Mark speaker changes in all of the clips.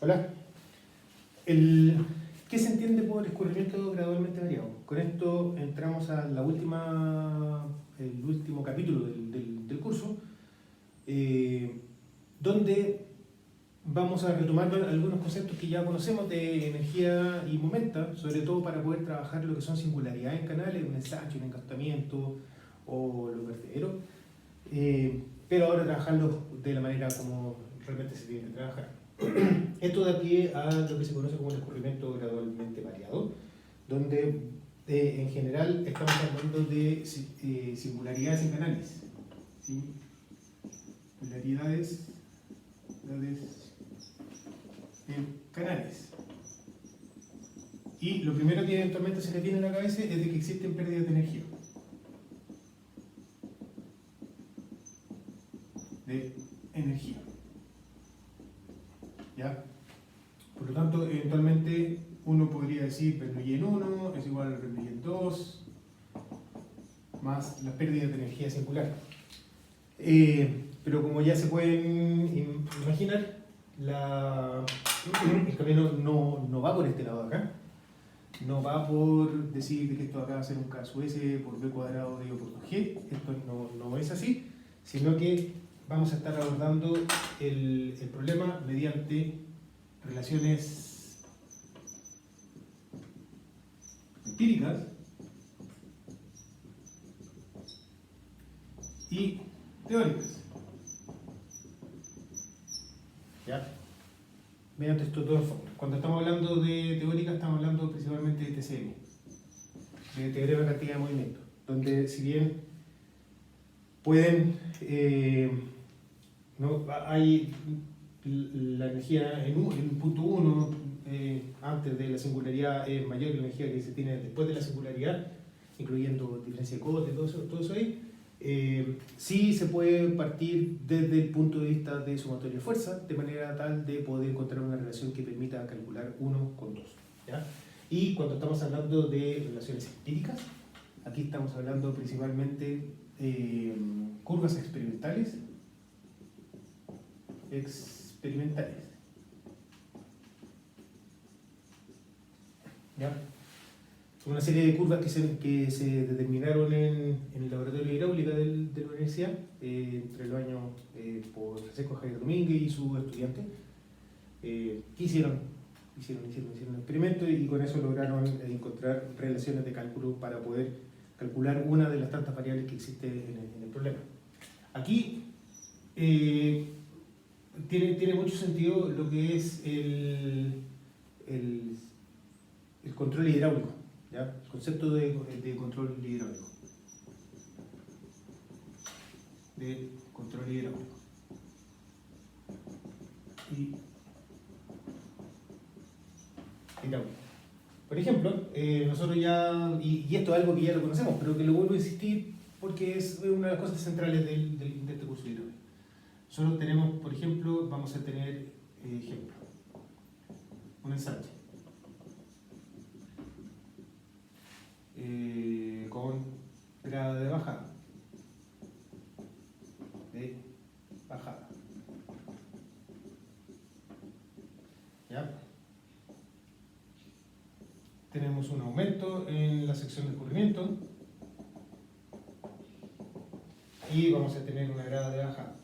Speaker 1: Hola. ¿Qué se entiende por escurrimiento gradualmente variado? Con esto entramos a el último capítulo del curso, donde vamos a retomar algunos conceptos que ya conocemos de energía y momenta, sobre todo para poder trabajar lo que son singularidades en canales, un ensanche, un encastamiento o los vertederos, pero ahora trabajarlos de la manera como realmente se tiene que trabajar. Esto da pie a lo que se conoce como un escurrimiento gradualmente variado, donde en general estamos hablando de singularidades en canales. Singularidades en canales. Y lo primero que eventualmente se le viene a la cabeza es de que existen pérdidas de energía. ¿Ya? Por lo tanto, eventualmente uno podría decir Bernoulli en 1 es igual a Bernoulli en 2 más las pérdidas de energía singular. Pero como ya se pueden imaginar, el camino no va por este lado de acá. No va por decir que esto acá va a ser un K sub S por B cuadrado dividido por 2G. Esto no es así, sino que vamos a estar abordando el problema mediante relaciones empíricas y teóricas. ¿Ya? Mediante estos dos fórmulas. Cuando estamos hablando de teórica, estamos hablando principalmente de TCM, de teorema de cantidad de movimiento, donde si bien pueden, hay la energía en punto 1 antes de la singularidad es mayor que la energía que se tiene después de la singularidad, incluyendo diferencia de Cote, todo eso ahí. Sí se puede partir desde el punto de vista de sumatoria de fuerza, de manera tal de poder encontrar una relación que permita calcular 1 con 2. ¿Ya? Y cuando estamos hablando de relaciones empíricas, aquí estamos hablando principalmente curvas experimentales. ¿Ya? Una serie de curvas que se determinaron en el laboratorio de hidráulica de la universidad entre los años por Francisco Javier Domínguez y sus estudiantes, que hicieron un experimento y con eso lograron encontrar relaciones de cálculo para poder calcular una de las tantas variables que existe en el problema. Aquí tiene mucho sentido lo que es el control hidráulico, ¿ya? El concepto de control hidráulico. Hidráulico. Por ejemplo, nosotros ya, y esto es algo que ya lo conocemos, pero que lo vuelvo a insistir porque es una de las cosas centrales de este curso de hidráulica. Nosotros tenemos, por ejemplo, vamos a tener ejemplo, un ensanche con grado de bajada. ¿Ya? Tenemos un aumento en la sección de escurrimiento y vamos a tener una grada de bajada.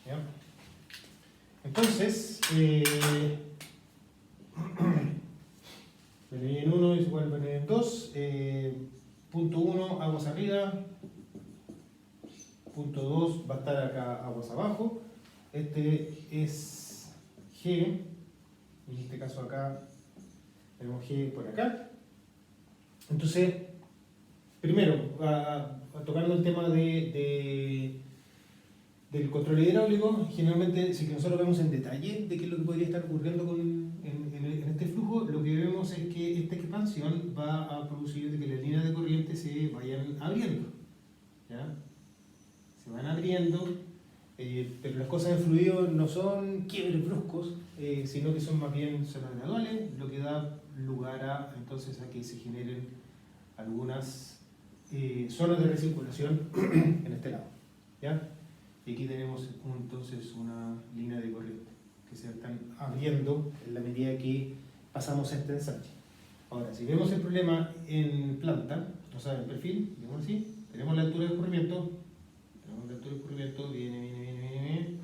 Speaker 1: ¿Ya? Entonces, Bernoulli en 1 es igual a Bernoulli en 2, punto 1 aguas arriba, punto 2 va a estar acá aguas abajo, este es G, en este caso acá tenemos G por acá. Entonces, primero, tocando el tema del control hidráulico, generalmente si nosotros vemos en detalle de qué es lo que podría estar ocurriendo en este flujo, lo que vemos es que esta expansión va a producir de que las líneas de corriente se vayan abriendo, ¿ya? Se van abriendo, pero las cosas en fluido no son quiebres bruscos, sino que son más bien zonas graduales, lo que da lugar entonces a que se generen algunas zonas de recirculación en este lado, ¿ya? y aquí tenemos entonces una línea de corriente que se están abriendo en la medida que pasamos este ensanche. Ahora, si vemos el problema en planta, o sea, en perfil, digamos así, tenemos la altura de escurrimiento, viene,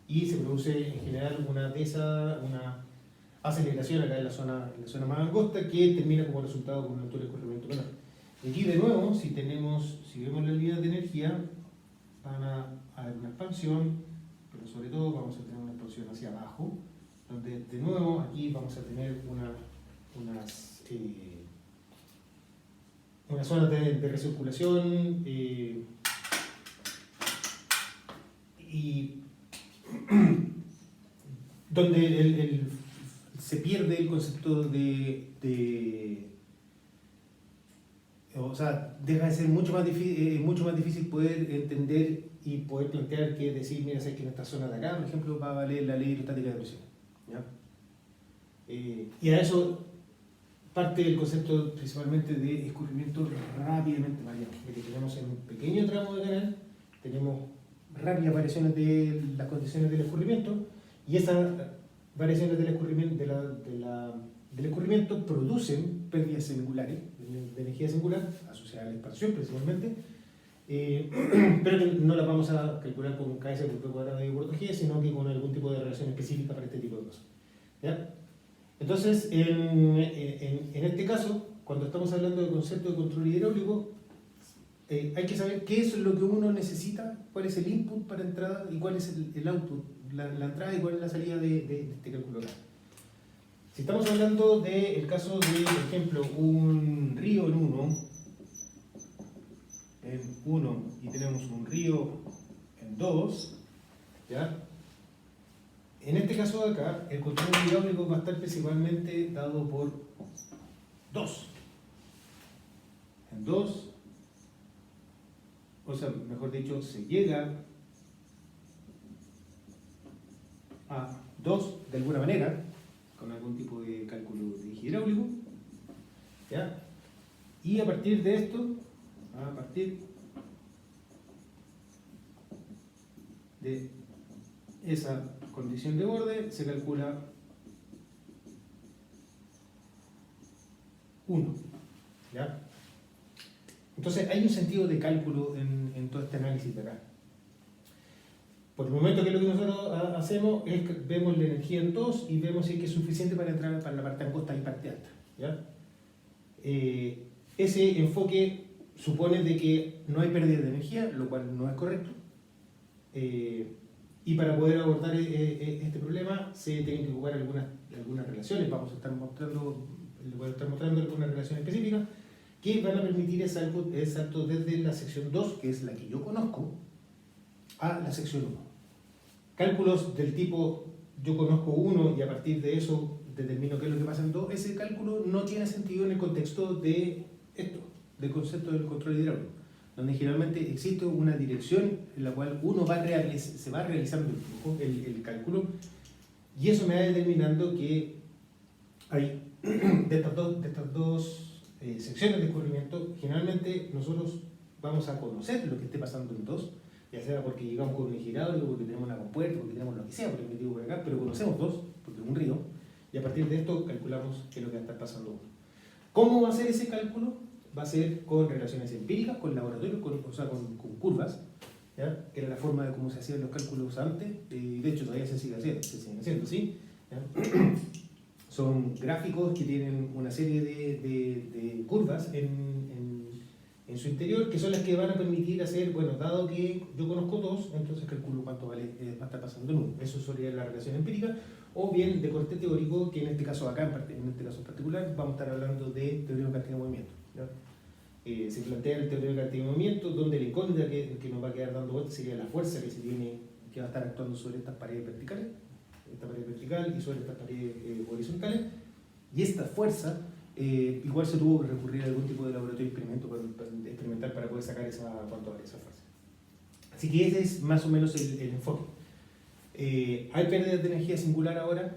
Speaker 1: y se produce en general una aceleración acá en la zona más angosta que termina como resultado con una altura de escurrimiento menor. Y aquí de nuevo, si vemos las líneas de energía, van a haber una expansión, pero sobre todo vamos a tener una expansión hacia abajo, donde de nuevo aquí vamos a tener una zona de recirculación y donde se pierde el concepto o sea, deja de ser mucho más difícil poder entender y poder plantear que decir, mira, sé que en esta zona de acá, por ejemplo, va a valer la ley hidrostática de presión, ¿ya? Y a eso parte el concepto principalmente de escurrimiento rápidamente variable, que tenemos en un pequeño tramo de canal, tenemos rápidas variaciones de las condiciones del escurrimiento, y esas variaciones del escurrimiento producen pérdidas singulares, de energía singular, asociada a la expansión principalmente, pero que no las vamos a calcular con KS por P cuadrado y por G, sino que con algún tipo de relación específica para este tipo de cosas, ¿ya? Entonces, en este caso, cuando estamos hablando de concepto de control hidráulico, hay que saber qué es lo que uno necesita, cuál es el input para entrada y cuál es el output, la entrada y cuál es la salida de este cálculo acá. Si estamos hablando del caso de, por ejemplo, un río en 1 y tenemos un río en 2, ¿ya? En este caso de acá, el control hidráulico va a estar principalmente dado por 2. En 2, o sea, mejor dicho, se llega a 2 de alguna manera, con algún tipo de cálculo de eje hidráulico, ¿ya? Y a partir de esto, a partir de esa condición de borde, se calcula 1, ¿ya? Entonces hay un sentido de cálculo en todo este análisis de acá. Por el momento, que es lo que nosotros hacemos es que vemos la energía en 2 y vemos si es que es suficiente para entrar para la parte angosta y parte alta, ¿ya? Ese enfoque supone de que no hay pérdida de energía, lo cual no es correcto. Y para poder abordar este problema se tienen que ocupar algunas relaciones. Voy a estar mostrando algunas relaciones específicas que van a permitir el salto desde la sección 2, que es la que yo conozco, a la sección 1. Cálculos del tipo yo conozco 1 y a partir de eso determino qué es lo que pasa en 2, ese cálculo no tiene sentido en el contexto de esto, del concepto del control hidráulico, donde generalmente existe una dirección en la cual uno se va realizando el cálculo, y eso me va determinando que hay de estas dos secciones de escurrimiento. Generalmente nosotros vamos a conocer lo que esté pasando en 2, ya sea porque llegamos con un eje hidráulico, porque tenemos una compuerta, porque tenemos lo que sea, por el motivo por acá, pero conocemos 2, porque es un río, y a partir de esto calculamos qué es lo que va a estar pasando 1. ¿Cómo va a ser ese cálculo? Va a ser con relaciones empíricas, con laboratorios, con curvas, ¿ya? Que era la forma de cómo se hacían los cálculos antes, y de hecho todavía se siguen haciendo, ¿sí? ¿Ya? Son gráficos que tienen una serie de curvas en su interior, que son las que van a permitir hacer, bueno, dado que yo conozco 2, entonces calculo cuánto va a estar pasando en 1. Eso sería la relación empírica, o bien de corte teórico, que en este caso acá, en este caso en particular, vamos a estar hablando de teoría de cantidad de movimiento, ¿ya? Se plantea el teoría de cantidad de movimiento, donde la incógnita que nos va a quedar dando vuelta sería la fuerza que va a estar actuando sobre estas paredes verticales, esta pared vertical y sobre estas paredes horizontales, y esta fuerza igual se tuvo que recurrir a algún tipo de laboratorio experimental para poder sacar cuánto vale esa fuerza. Así que ese es más o menos el enfoque. ¿Hay pérdidas de energía singular ahora?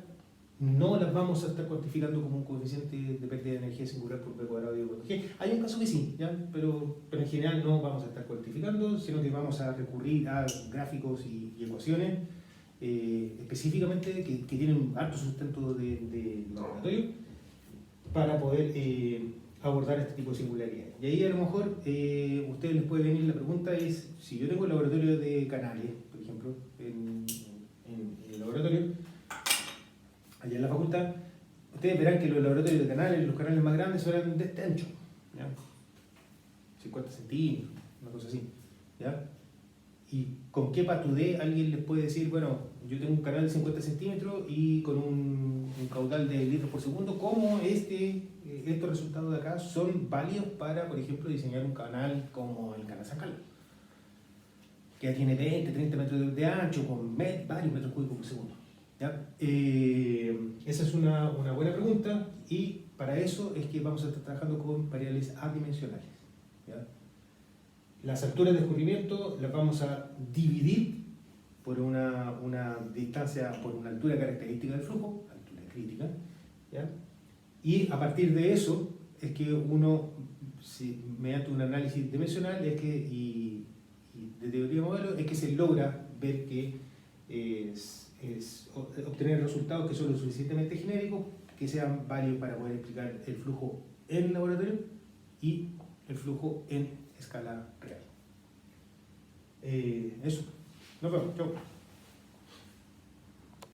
Speaker 1: no las vamos a estar cuantificando como un coeficiente de pérdida de energía singular por B cuadrado dividido por G. Hay un caso que sí, ¿ya? Pero en general no vamos a estar cuantificando, sino que vamos a recurrir a gráficos y ecuaciones específicamente que tienen alto sustento de laboratorio para poder abordar este tipo de singularidades. Y ahí a lo mejor ustedes les puede venir la pregunta es, si yo tengo el laboratorio de canales, por ejemplo, en el laboratorio, allá en la facultad, ustedes verán que los laboratorios de canales, los canales más grandes son de este ancho, ¿ya? 50 centímetros, una cosa así, ¿ya? ¿Y con qué patudé alguien les puede decir, bueno, yo tengo un canal de 50 centímetros y con un caudal de litros por segundo, ¿cómo estos resultados de acá son válidos para, por ejemplo, diseñar un canal como el canal San Carlos, que ya tiene 20, 30 metros de ancho, con varios metros cúbicos por segundo? ¿Ya? Esa es una buena pregunta, y para eso es que vamos a estar trabajando con variables adimensionales, ¿ya? Las alturas de escurrimiento las vamos a dividir por una distancia, por una altura característica del flujo, altura crítica, ¿ya? Y a partir de eso es que uno, mediante un análisis dimensional y de teoría de modelo, es que se logra ver que obtener resultados que son lo suficientemente genéricos, que sean válidos para poder explicar el flujo en laboratorio y el flujo en escala real. Eso. Nos vemos. Chao.